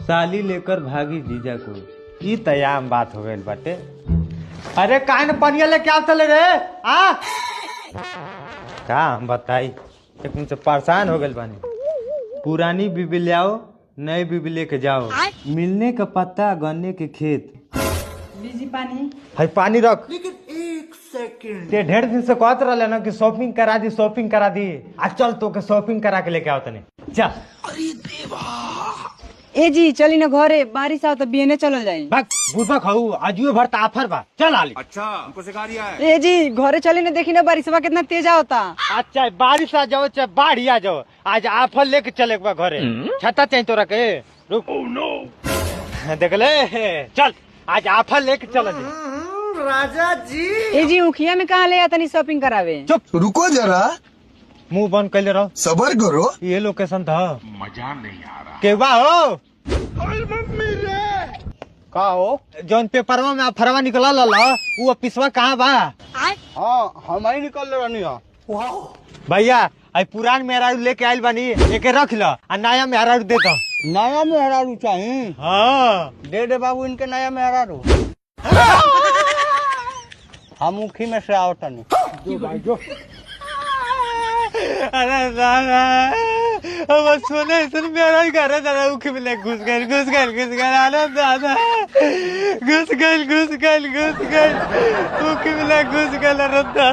साली लेकर भागी जीजा को। ई तयाम बात हो गई बाटे। अरे कान पनिया ले क्या चले रे आ का हम बताई, एक से परेशान हो गए बानी। पुरानी बीबी ले आओ, नई बीबी लेके जाओ। मिलने का पत्ता, गन्ने के खेत। लीजी पानी। है पानी रख। लेकिन एक सेकंड, ते ढेर दिन से कहत रहे ना कि शॉपिंग करा दी, शॉपिंग करा दी। आज चल तो के शॉपिंग करा के लेके आओ तने। चल। अरे देवा। ए जी चली न घरे, बारिश आओ तो बियने चल जाई। भाग बुढ़बा खाऊ, आजुए भर ऑफर बा। चल आली। अच्छा हमको सिखा रिया है। ए जी घरे चली न, देखी ना बारिशवा कितना तेज आवता। अच्छा बारिश आ जाओ चाहे बाढ़ आ जाओ, आज ऑफर लेके चले एक बार घरे। छता चाहिए तोरा के। रुक। Oh no. देख ले, चल आज ऑफर लेके चल जे। राजा जी। ए जी उखिया में कहाँ ले आता नहीं शॉपिंग करावे। चुप, रुको जरा, मुंह बंद कर ले रहो। सबर करो। ये लोकेशन था। मजा नहीं आ रहा। के बा हो मम्मी रे। का हो जौन पेपरवा में ऑफरवा निकला ला वो पिसवा कहाँ बा? हाँ हम ही निकल रही है। भैया आई पुरान मेहरारू लेके आयल बानी, एके रख लो आ नया मेहरारू दे दो। नया मेहरारू चाहिए? हाँ दे दे बाबू इनके नया मेहरारू। हम मुखी में से आओ तनी। जो भाई जो। अरे दादा अब सोने सुन मेरा ही घर है दादा, उख मिले घुस गए अरे दादा घुस गए उख मिले घुस गए अरे दादा।